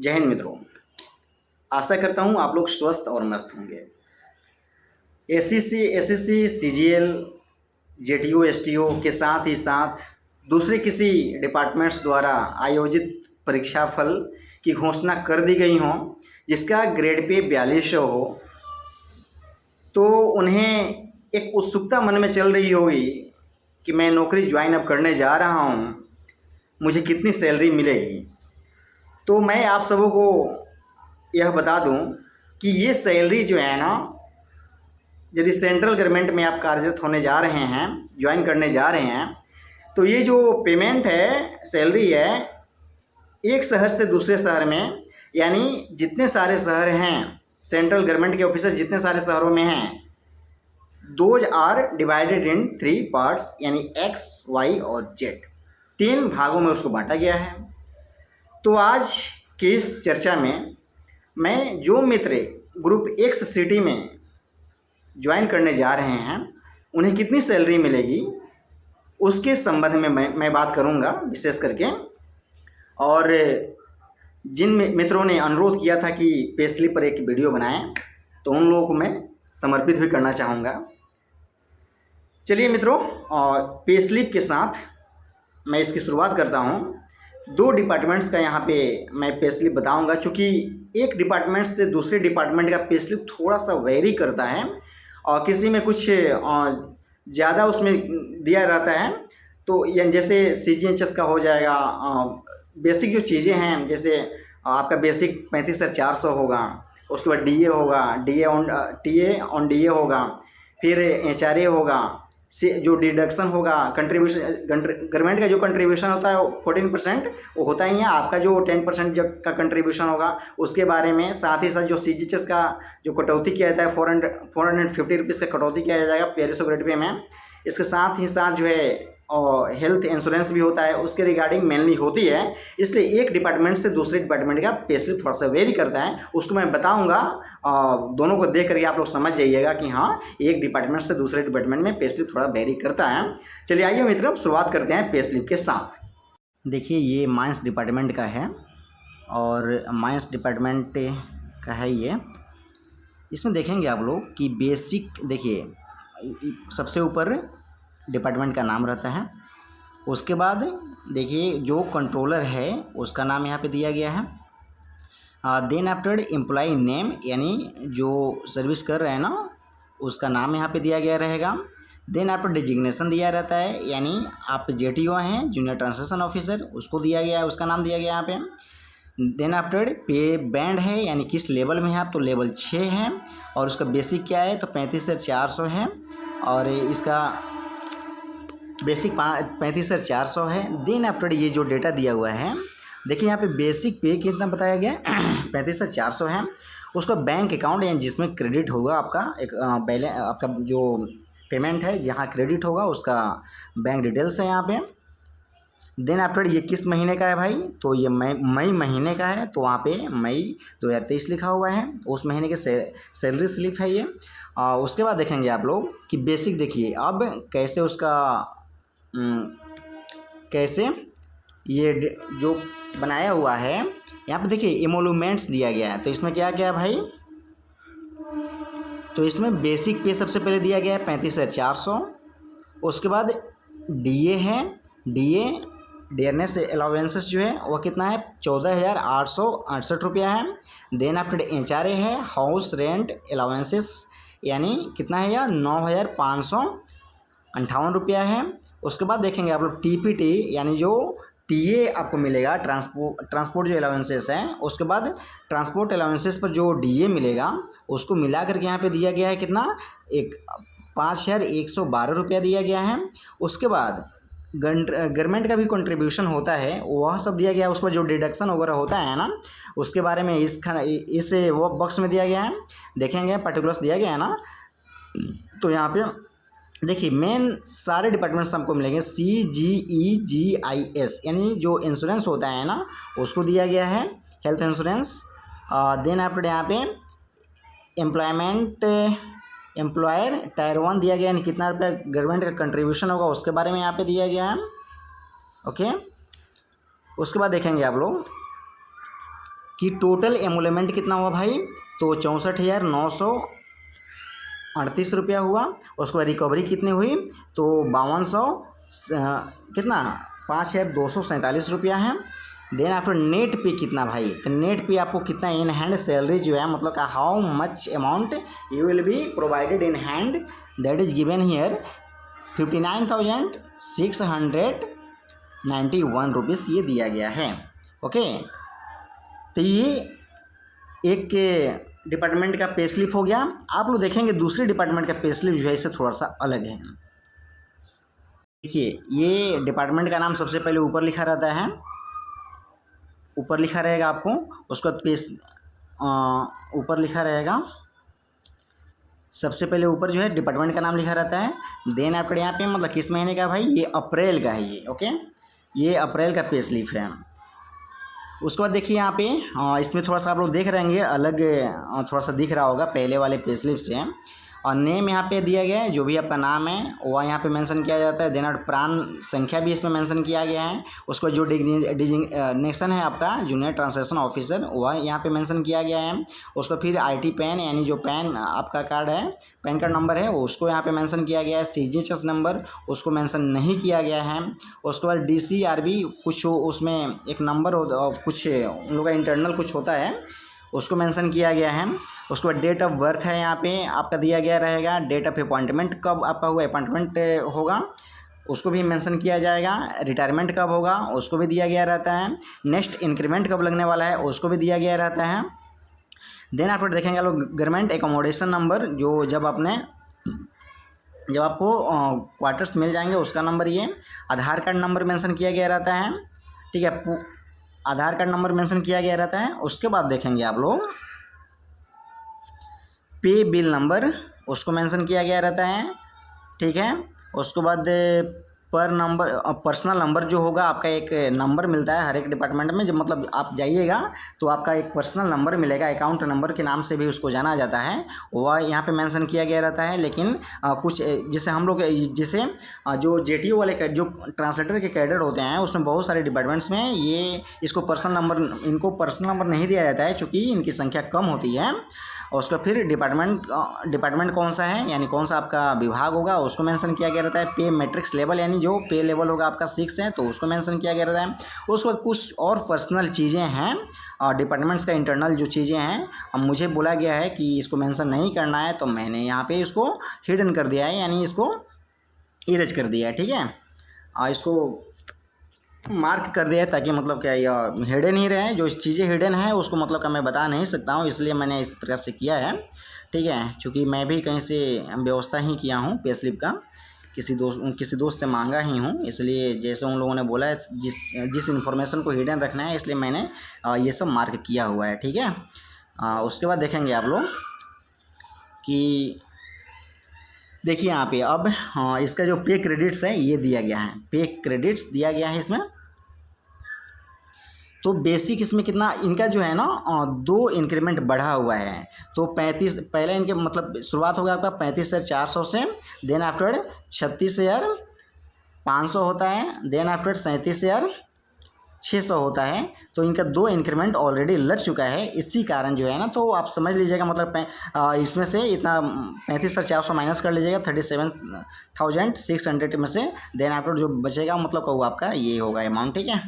जय हिंद मित्रों। आशा करता हूँ आप लोग स्वस्थ और मस्त होंगे। एसएससी, सीजीएल, जेटीओ, एसटीओ के साथ ही साथ दूसरे किसी डिपार्टमेंट्स द्वारा आयोजित परीक्षा फल की घोषणा कर दी गई हो, जिसका ग्रेड पे 4200 हो, तो उन्हें एक उत्सुकता मन में चल रही होगी कि मैं नौकरी ज्वाइन अब करने जा रहा हूँ, मुझे कितनी सैलरी मिलेगी। तो मैं आप सबों को यह बता दूं कि ये सैलरी जो है ना, यदि सेंट्रल गवर्नमेंट में आप कार्यरत होने जा रहे हैं, ज्वाइन करने जा रहे हैं, तो ये जो पेमेंट है, सैलरी है, एक शहर से दूसरे शहर में, यानी जितने सारे शहर हैं सेंट्रल गवर्नमेंट के ऑफिसर जितने सारे शहरों में हैं, those are divided in 3 parts, यानी एक्स, वाई और जेड, 3 भागों में उसको बांटा गया है। तो आज की इस चर्चा में मैं जो मित्र ग्रुप एक्स सिटी में ज्वाइन करने जा रहे हैं उन्हें कितनी सैलरी मिलेगी उसके संबंध में मैं बात करूंगा विशेष करके। और जिन मित्रों ने अनुरोध किया था कि पे स्लिप पर एक वीडियो बनाएं, तो उन लोगों को मैं समर्पित भी करना चाहूँगा। चलिए मित्रों, पे स्लिप के साथ मैं इसकी शुरुआत करता हूँ। 2 डिपार्टमेंट्स का यहाँ पे मैं पे स्लिप बताऊँगा, चूँकि एक डिपार्टमेंट से दूसरे डिपार्टमेंट का पे स्लिप थोड़ा सा वेरी करता है और किसी में कुछ ज़्यादा उसमें दिया रहता है। तो ये जैसे CGHS का हो जाएगा, बेसिक जो चीज़ें हैं, जैसे आपका बेसिक 35,400 होगा, उसके बाद DA होगा, TA ऑन DA होगा, फिर HRA होगा, से जो डिडक्शन होगा, कंट्रीब्यूशन, गवर्नमेंट का जो कंट्रीब्यूशन होता है 14% वो होता ही है। आपका जो 10% का कंट्रीब्यूशन होगा उसके बारे में, साथ ही साथ जो CGHS का जो कटौती किया जाता है 450 रुपीज़ का कटौती किया जाएगा 4200 ग्रेड पे में। इसके साथ ही साथ जो है हेल्थ इंश्योरेंस भी होता है, उसके रिगार्डिंग मेनली होती है। इसलिए एक डिपार्टमेंट से दूसरे डिपार्टमेंट का पे स्लिप थोड़ा सा वेरी करता है, उसको मैं बताऊंगा। दोनों को देख करके आप लोग समझ जाइएगा कि हाँ, एक डिपार्टमेंट से दूसरे डिपार्टमेंट में पे स्लिप थोड़ा वेरी करता है। चलिए आइए मित्रों, शुरुआत करते हैं पे स्लिप के साथ। देखिए, ये माइंस डिपार्टमेंट का है और माइंस डिपार्टमेंट का है ये। इसमें देखेंगे आप लोग कि बेसिक, देखिए सबसे ऊपर डिपार्टमेंट का नाम रहता है, उसके बाद देखिए जो कंट्रोलर है उसका नाम यहाँ पे दिया गया है। देन आफ्टर एम्प्लॉय नेम, यानी जो सर्विस कर रहे हैं ना उसका नाम यहाँ पे दिया गया रहेगा। देन आफ्टर डिजिग्नेशन दिया रहता है, यानी आप JTO हैं, जूनियर ट्रांसलेशन ऑफिसर, उसको दिया गया है, उसका नाम दिया गया यहाँ पे। देन आफ्टर पे बैंड है, यानी किस लेवल में है आप, तो लेवल 6 है, और उसका बेसिक क्या है तो 35,400 है, और इसका बेसिक 35,400 है। देन आफ्टर ये जो डेटा दिया हुआ है, देखिए यहाँ पे बेसिक पे कितना बताया गया है 35,400 है। उसका बैंक अकाउंट, यानी जिसमें क्रेडिट होगा आपका एक बैलेंस, आपका जो पेमेंट है जहाँ क्रेडिट होगा उसका बैंक डिटेल्स है यहाँ पे। देन आफ्टर ये किस महीने का है भाई, तो ये मई महीने का है, तो वहाँ पे मई 2023 लिखा हुआ है, उस महीने के सैलरी स्लिप है ये। उसके बाद देखेंगे आप लोग कि बेसिक, देखिए अब कैसे उसका कैसे ये जो बनाया हुआ है यहाँ पे, देखिए एमोलूमेंट्स दिया गया है। तो इसमें क्या क्या है भाई, तो इसमें बेसिक पे सबसे पहले दिया गया है 35,400, उसके बाद DA है, डियरनेस अलाउंसेस जो है वो कितना है 14,868 रुपया है। देन आफ्टर HRA है, हाउस रेंट अलाउंसेस, यानी कितना है यार 9,558 रुपया है। उसके बाद देखेंगे आप लोग TPT, यानी जो TA आपको मिलेगा, ट्रांसपोर्ट जो अलाउंसेस हैं, उसके बाद ट्रांसपोर्ट अलाउंसेस पर जो DA मिलेगा उसको मिला करके यहाँ पे दिया गया है कितना, 5,112 रुपया दिया गया है। उसके बाद गवर्नमेंट का भी कंट्रीब्यूशन होता है, वह सब दिया गया है। उस पर जो डिडक्शन वगैरह होता है ना, उसके बारे में इस वो बॉक्स में दिया गया है, देखेंगे पर्टिकुलर्स दिया गया है ना। तो यहाँ पे देखिए मेन सारे डिपार्टमेंट्स हमको मिलेंगे। CGEGIS, यानी जो इंश्योरेंस होता है ना उसको दिया गया है, हेल्थ इंश्योरेंस। देन आफ्टर यहाँ पे एम्प्लॉयर टायर 1 दिया गया, यानी कितना रुपया गवर्नमेंट का कंट्रीब्यूशन होगा उसके बारे में यहाँ पे दिया गया है। ओके, उसके बाद देखेंगे आप लोग कि टोटल एमोलमेंट कितना हुआ भाई, तो 64,938 रुपया हुआ। उसके बाद रिकवरी कितनी हुई, तो 5200 कितना 5,247 रुपया है। देन आफ्टर नेट पे कितना भाई, तो नेट पे आपको कितना इन हैंड सैलरी जो है, मतलब का how much amount you will be provided in hand, that is given here 59,691 rupees ये दिया गया है। ओके, तो ये एक डिपार्टमेंट का पे स्लिप हो गया। आप लोग देखेंगे दूसरे डिपार्टमेंट का पे स्लिप जो है इससे थोड़ा सा अलग है। देखिए ये डिपार्टमेंट का नाम सबसे पहले ऊपर लिखा रहता है, ऊपर लिखा रहेगा आपको, उसके बाद पे ऊपर लिखा रहेगा, सबसे पहले ऊपर जो है डिपार्टमेंट का नाम लिखा रहता है। देन आपके यहाँ पे मतलब किस महीने का भाई, ये अप्रैल का है ये। ओके, ये अप्रैल का पे स्लिप है। उसके बाद देखिए यहाँ पे इसमें थोड़ा सा आप लोग देख रहेंगे अलग थोड़ा सा दिख रहा होगा पहले वाले पे स्लिप से। और नेम यहाँ पे दिया गया है, जो भी आपका नाम है वह यहाँ पे मेंशन किया जाता है। देन और प्राण संख्या भी इसमें मेंशन किया गया है। उसको जो डिजिग्नेशन है आपका जूनियर ट्रांसलेशन ऑफिसर वह यहाँ पे मेंशन किया गया है। उसको फिर IT पैन यानी जो पैन आपका कार्ड है, पैन कार्ड नंबर है उसको यहाँ पे मेंशन किया गया है। CGHS नंबर उसको मेंशन नहीं किया गया है। उसके बाद DCRB कुछ उसमें एक नंबर कुछ उन लोग का इंटरनल कुछ होता है उसको मेंशन किया गया है। उसके बाद डेट ऑफ बर्थ है यहाँ पे आपका दिया गया रहेगा। डेट ऑफ अपॉइंटमेंट कब आपका हुआ अपॉइंटमेंट होगा उसको भी मेंशन किया जाएगा। रिटायरमेंट कब होगा उसको भी दिया गया रहता है। नेक्स्ट इंक्रीमेंट कब लगने वाला है उसको भी दिया गया रहता है। देन आप देखेंगे आप लोग गवर्नमेंट एकोमोडेशन नंबर, जो जब आपको क्वार्टर्स मिल जाएंगे उसका नंबर। ये आधार कार्ड नंबर मेंशन किया गया रहता है। ठीक है, आधार कार्ड नंबर मेंशन किया गया रहता है। उसके बाद देखेंगे आप लोग पे बिल नंबर उसको मेंशन किया गया रहता है। ठीक है, उसके बाद पर नंबर पर्सनल नंबर जो होगा आपका, एक नंबर मिलता है हर एक डिपार्टमेंट में। जब मतलब आप जाइएगा तो आपका एक पर्सनल नंबर मिलेगा, अकाउंट नंबर के नाम से भी उसको जाना जाता है, वह यहाँ पे मेंशन किया गया रहता है। लेकिन कुछ जैसे हम लोग जैसे जो JTO वाले जो ट्रांसलेटर के कैडर होते हैं उसमें बहुत सारे डिपार्टमेंट्स में इनको पर्सनल नंबर नहीं दिया जाता है चूँकि इनकी संख्या कम होती है। और उसका फिर डिपार्टमेंट कौन सा है यानी कौन सा आपका विभाग होगा उसको मेंशन किया गया रहता है। पे मैट्रिक्स लेवल यानी जो पे लेवल होगा आपका 6 है तो उसको मेंशन किया गया रहता है। उसके बाद कुछ और पर्सनल चीज़ें हैं और डिपार्टमेंट्स का इंटरनल जो चीज़ें हैं, अब मुझे बोला गया है कि इसको मेंशन नहीं करना है तो मैंने यहाँ पे इसको हिडन कर दिया है यानी इसको इरेज कर दिया है। ठीक है, इसको मार्क कर दिया है ताकि मतलब क्या यह हिडन ही रहे। जो चीज़ें हिडन है उसको मतलब का मैं बता नहीं सकता हूँ, इसलिए मैंने इस प्रकार से किया है। ठीक है, क्योंकि मैं भी कहीं से व्यवस्था ही किया हूँ पे स्लिप का, किसी दोस्त से मांगा ही हूँ, इसलिए जैसे उन लोगों ने बोला है जिस इन्फॉर्मेशन को हिडन रखना है इसलिए मैंने ये सब मार्क किया हुआ है। ठीक है, उसके बाद देखेंगे आप लोग कि देखिए यहाँ पे अब इसका जो पे क्रेडिट्स है ये दिया गया है, पे क्रेडिट्स दिया गया है इसमें। तो बेसिक इसमें कितना इनका जो है ना 2 इंक्रीमेंट बढ़ा हुआ है। तो 35 पहले इनके मतलब शुरुआत होगा आपका 35,400 से। देन आफ्टर 36,500 होता है। देन आफ्टर 37,600 होता है। तो इनका 2 इंक्रीमेंट ऑलरेडी लग चुका है। इसी कारण जो है ना, तो आप समझ लीजिएगा मतलब इसमें से इतना 35,400 माइनस कर लीजिएगा 37,600 में से। देन आफ्टर जो बचेगा मतलब का वो आपका ये होगा अमाउंट। ठीक है,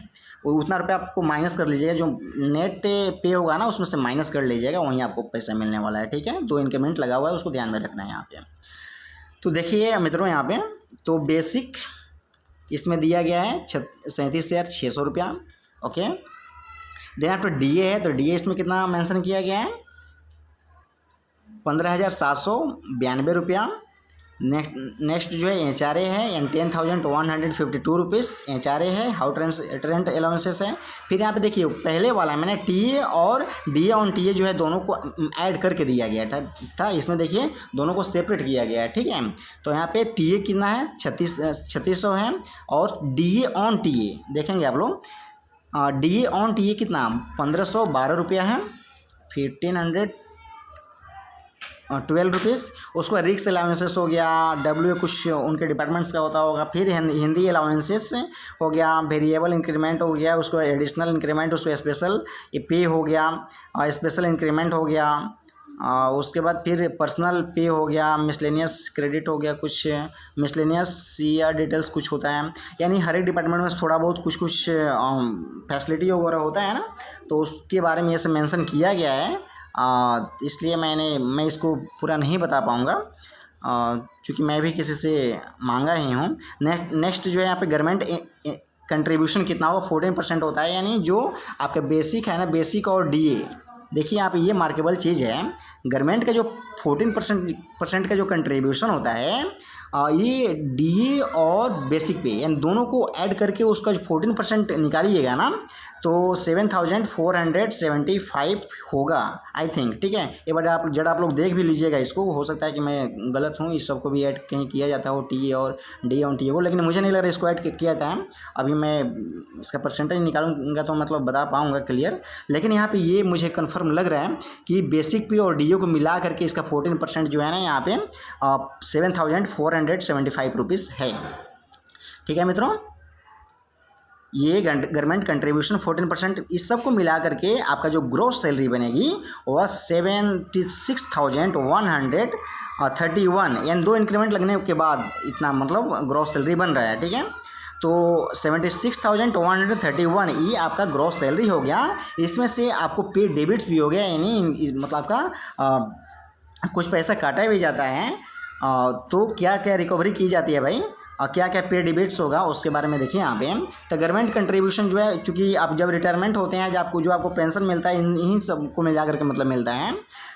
वो उतना रुपया आपको माइनस कर लीजिएगा, जो नेट पे होगा ना उसमें से माइनस कर लीजिएगा, वहीं आपको पैसा मिलने वाला है। ठीक है, 2 इंक्रीमेंट लगा हुआ है, उसको ध्यान में रखना है यहाँ पे। तो देखिए मित्रों यहाँ पे तो बेसिक इसमें दिया गया है 37,600 रुपया। ओके, देन आफ्टर DA है तो DA इसमें कितना मेंशन किया गया है 15,792 रुपया। नेक्स्ट जो है HRA है एंड 10,152 रुपीज़ HRA है। हाउ ट्रेंट अलाउंसेस है। फिर यहाँ पे देखिए पहले वाला मैंने TA और DA ऑन TA जो है दोनों को ऐड करके दिया गया था। इसमें देखिए दोनों को सेपरेट किया गया है। ठीक है, तो यहाँ पे TA कितना है 3600 है और DA ऑन TA देखेंगे आप लोग DA ऑन TA कितना 1512 रुपया है। 1500 ₹12। उसके बाद रिक्स अलाउंसेस हो गया, डब्ल्यू कुछ उनके डिपार्टमेंट्स का होता होगा। फिर हिंदी अलाउंसेस हो गया, वेरिएबल इंक्रीमेंट हो गया, उसको एडिशनल इंक्रीमेंट, उसको स्पेशल पे हो गया, स्पेशल इंक्रीमेंट हो गया। उसके बाद फिर पर्सनल पे हो गया, मिसलेनियस क्रेडिट हो गया, कुछ मिसलेनियस या डिटेल्स कुछ होता है। यानी हर एक डिपार्टमेंट में थोड़ा बहुत कुछ कुछ फैसिलिटी वगैरह होता है ना, तो उसके बारे में ये सब मेंशन किया गया है। इसलिए मैं इसको पूरा नहीं बता पाऊँगा, क्योंकि मैं भी किसी से मांगा ही हूँ। नेक्स्ट जो है यहाँ पे गवर्नमेंट कंट्रीब्यूशन कितना होगा, 14% होता है। यानी जो आपका बेसिक है ना, बेसिक और डीए, देखिए यहाँ पे ये मार्केबल चीज़ है। गवर्नमेंट का जो 14% का जो कंट्रीब्यूशन होता है, ये डीए और बेसिक पे यानी दोनों को ऐड करके उसका जो 14% निकालिएगा ना, तो 7,475 होगा आई थिंक। ठीक है, एक बार आप लोग देख भी लीजिएगा इसको, हो सकता है कि मैं गलत हूँ, इस सबको भी ऐड कहीं किया जाता हो टीए और डी ऑन टीए को, लेकिन मुझे नहीं लग रहा इसको ऐड किया जाता है। अभी मैं इसका परसेंटेज निकालूंगा तो मतलब बता पाऊँगा क्लियर, लेकिन यहाँ पे ये मुझे कन्फर्म लग रहा है कि बेसिक पे और डीओ को मिला करके इसका 14% जो है ना यहाँ पे 7,475 रुपीज़ है। ठीक है मित्रों, ये गवर्नमेंट कंट्रीब्यूशन 14%, इस सब को मिला करके आपका जो ग्रोस सैलरी बनेगी वह 76,131, यानी 2 इंक्रीमेंट लगने के बाद इतना मतलब ग्रोस सैलरी बन रहा है। ठीक है, तो 76,131 ये आपका ग्रोस सैलरी हो गया। इसमें से आपको पे डेबिट्स भी हो गया, यानी मतलब आपका कुछ पैसा काटा भी जाता है। तो क्या क्या रिकवरी की जाती है भाई, क्या क्या पे डेबिट्स होगा उसके बारे में देखिए यहाँ पे। तो गवर्नमेंट कंट्रीब्यूशन जो है, चूँकि आप जब रिटायरमेंट होते हैं, जो आपको पेंशन मिलता है, इन्हीं सबको मिला करके मतलब मिलता है।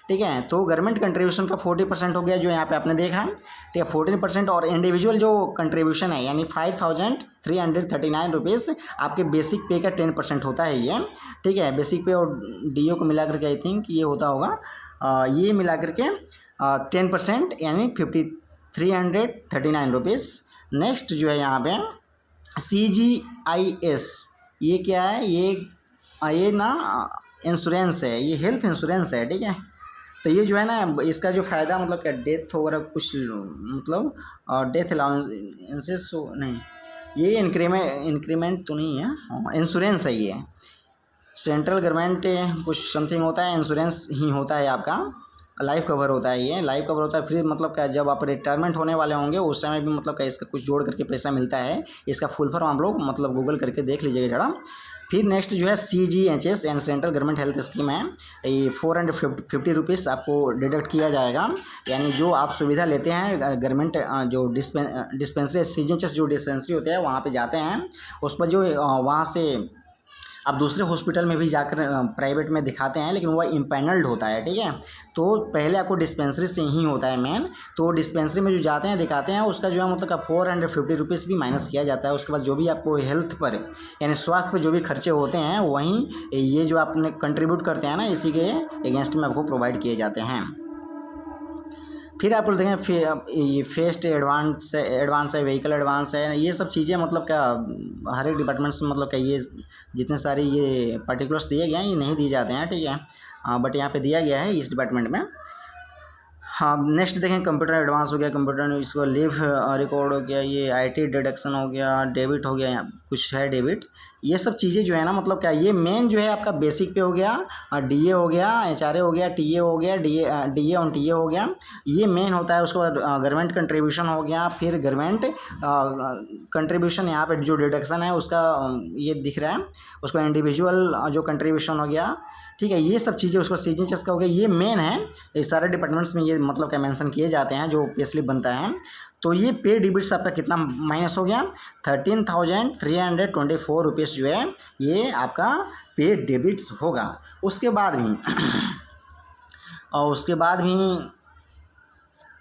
ठीक है, तो गवर्नमेंट कंट्रीब्यूशन का 40% हो गया जो यहाँ पे आपने देखा। ठीक है, 14%, और इंडिविजुअल जो कंट्रीब्यूशन है यानी 5,339 रुपीज़ आपके बेसिक पे का 10% होता है ये। ठीक है, बेसिक पे और डीओ को मिला करके आई थिंक ये होता होगा, ये मिला करके 10% यानी 5,339 रुपीज़। नेक्स्ट जो है यहाँ पे CGIS, ये क्या है, ये ना इंश्योरेंस है, ये हेल्थ इंश्योरेंस है। ठीक है, तो ये जो है ना, इसका जो फ़ायदा मतलब क्या, डेथ वगैरह कुछ मतलब डेथ अलाउंसेस नहीं, ये इंक्रीमेंट तो नहीं है, इंश्योरेंस है ये। सेंट्रल गवर्नमेंट कुछ समथिंग होता है, इंश्योरेंस ही होता है आपका, लाइफ कवर होता है, ये लाइफ कवर होता है। फिर मतलब क्या, जब आप रिटायरमेंट होने वाले होंगे उस समय भी मतलब क्या इसका कुछ जोड़ करके पैसा मिलता है। इसका फुल फॉर्म आप लोग मतलब गूगल करके देख लीजिएगा जरा। फिर नेक्स्ट जो है CGHS and central government health scheme है, ये 450 रुपीज़ आपको डिडक्ट किया जाएगा। यानी जो आप सुविधा लेते हैं गवर्नमेंट जो डिस्पेंसरी CGHS जो डिस्पेंसरी होते हैं वहाँ पे जाते हैं, उस पर जो वहाँ से आप दूसरे हॉस्पिटल में भी जाकर प्राइवेट में दिखाते हैं, लेकिन वह इम्पैनल्ड होता है। ठीक है, तो पहले आपको डिस्पेंसरी से ही होता है मेन, तो डिस्पेंसरी में जो जाते हैं दिखाते हैं उसका जो है मतलब 450 रुपीज़ भी माइनस किया जाता है। उसके बाद जो भी आपको हेल्थ पर यानी स्वास्थ्य पर जो भी खर्चे होते हैं वहीं ये जो आपने कंट्रीब्यूट करते हैं ना, इसी के अगेंस्ट में आपको प्रोवाइड किए जाते हैं। फिर आप लोग देखें ये फेस्ट एडवांस है, व्हीकल एडवांस है, ये सब चीज़ें मतलब क्या हर एक डिपार्टमेंट से मतलब क्या ये जितने सारे ये पर्टिकुलर्स दिए गए हैं ये नहीं दिए जाते हैं। ठीक है, बट यहाँ पे दिया गया है इस डिपार्टमेंट में। हाँ, नेक्स्ट देखें कंप्यूटर एडवांस हो गया, कंप्यूटर इसको लीव रिकॉर्ड हो गया, ये IT डिडक्शन हो गया, डेबिट हो गया, कुछ है डेबिट, ये सब चीज़ें जो है ना मतलब क्या, ये मेन जो है आपका बेसिक पे हो गया, DA हो गया, HRA हो गया, TA हो गया, DA ऑन TA हो गया, ये मेन होता है। उसके बाद गवर्नमेंट कंट्रीब्यूशन हो गया, फिर गवर्नमेंट कंट्रीब्यूशन यहाँ पे जो डिडक्शन है उसका ये दिख रहा है, उसको इंडिविजुअल जो कंट्रीब्यूशन हो गया। ठीक है, ये सब चीज़ें उसको CGHS का हो गया, ये मेन है। ये सारे डिपार्टमेंट्स में ये मतलब क्या मेंशन किए जाते हैं जो पे स्लिप बनता है। तो ये पे डेबिट्स आपका कितना माइनस हो गया, 13,324 रुपीज़ जो है ये आपका पे डेबिट्स होगा। उसके बाद भी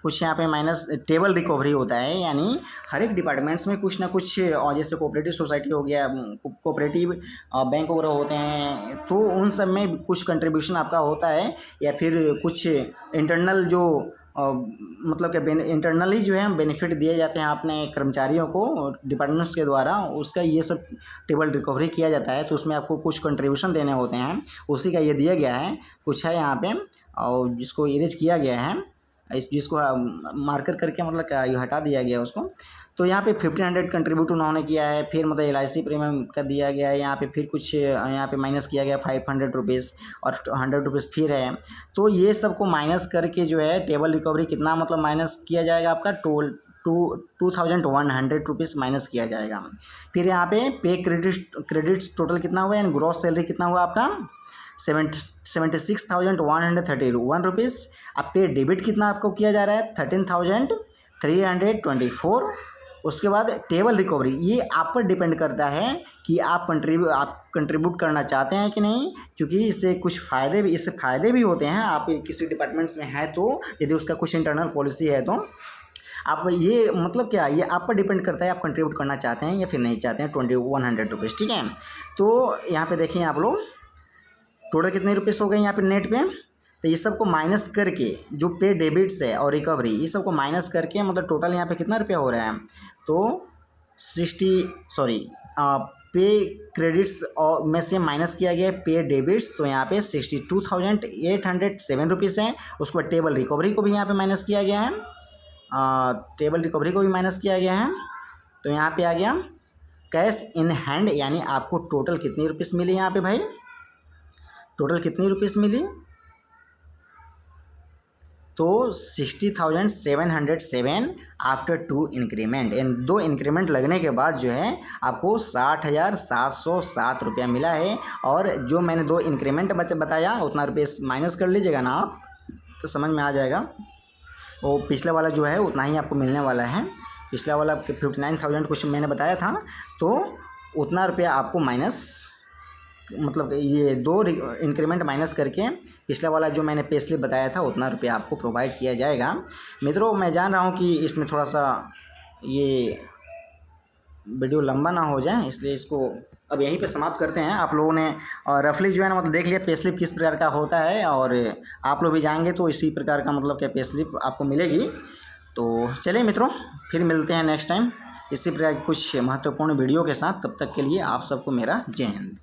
कुछ यहाँ पे माइनस टेबल रिकवरी होता है, यानी हर एक डिपार्टमेंट्स में कुछ ना कुछ, और जैसे कोऑपरेटिव सोसाइटी हो गया, कोऑपरेटिव बैंक वगैरह होते हैं, तो उन सब में कुछ कंट्रीब्यूशन आपका होता है, या फिर कुछ इंटरनल जो मतलब कि इंटरनली जो है बेनिफिट दिए जाते हैं अपने कर्मचारियों को डिपार्टमेंट्स के द्वारा, उसका ये सब टेबल रिकवरी किया जाता है। तो उसमें आपको कुछ कंट्रीब्यूशन देने होते हैं, उसी का ये दिया गया है, कुछ है यहाँ पे और जिसको इरेज किया गया है। इस जिसको मार्कर करके मतलब क्या ये हटा दिया गया उसको। तो यहाँ पे 1500 कंट्रीब्यूट उन्होंने किया है, फिर मतलब LIC प्रीमियम का दिया गया है, यहाँ पे फिर कुछ यहाँ पे माइनस किया गया 500 रुपीज़ और 100 रुपीज़ फिर है। तो ये सबको माइनस करके जो है टेबल रिकवरी कितना मतलब माइनस किया जाएगा आपका 2100 रुपीज़ माइनस किया जाएगा। फिर यहाँ पे क्रेडिट्स टोटल कितना हुआ यानी ग्रॉस सैलरी कितना हुआ आपका 76,131 रुपीज़। अब पे डेबिट कितना आपको किया जा रहा है 13,324। उसके बाद टेबल रिकवरी ये आप पर डिपेंड करता है कि आप कंट्रीब्यूट करना चाहते हैं कि नहीं, क्योंकि इससे फ़ायदे भी होते हैं। आप किसी डिपार्टमेंट्स में हैं तो यदि उसका कुछ इंटरनल पॉलिसी है तो आप ये मतलब क्या ये आप पर डिपेंड करता है आप कंट्रीब्यूट करना चाहते हैं या फिर नहीं चाहते हैं 2100 रुपीज़, ठीक है। तो यहाँ पे देखिए आप लोग टोटल कितने रुपीज़ हो गए यहाँ पे नेट पे। तो ये सबको माइनस करके जो पे डेबिट्स है और रिकवरी ये सबको माइनस करके मतलब टोटल यहाँ पे कितना रुपया हो रहा है तो पे क्रेडिट्स और में से माइनस किया गया है पे डेबिट्स, तो यहाँ पे 62,807 रुपीज़ है। उसके बाद टेबल रिकवरी को भी यहाँ पे माइनस किया गया है, तो यहाँ पे आ गया कैश इन हैंड यानी आपको टोटल कितनी रुपीज़ मिली यहाँ पे भाई, टोटल कितनी रुपीज़ मिली तो 60,707 आफ्टर 2 इंक्रीमेंट। इन 2 इंक्रीमेंट लगने के बाद जो है आपको 60,707 रुपया मिला है। और जो मैंने 2 इंक्रीमेंट बताया उतना रुपये माइनस कर लीजिएगा ना आप तो समझ में आ जाएगा। वो पिछला वाला जो है उतना ही आपको मिलने वाला है। पिछला वाला 59,000 कुछ मैंने बताया था तो उतना रुपया आपको माइनस मतलब ये 2 इंक्रीमेंट माइनस करके पिछला वाला जो मैंने पे स्लिप बताया था उतना रुपया आपको प्रोवाइड किया जाएगा। मित्रों मैं जान रहा हूँ कि इसमें थोड़ा सा ये वीडियो लंबा ना हो जाए, इसलिए इसको अब यहीं पे समाप्त करते हैं। आप लोगों ने रफली जो है ना मतलब देख लिया पे स्लिप किस प्रकार का होता है, और आप लोग भी जाएंगे तो इसी प्रकार का मतलब क्या पे स्लिप आपको मिलेगी। तो चलिए मित्रों फिर मिलते हैं नेक्स्ट टाइम इसी प्रकार कुछ महत्वपूर्ण वीडियो के साथ। तब तक के लिए आप सबको मेरा जय हिंद।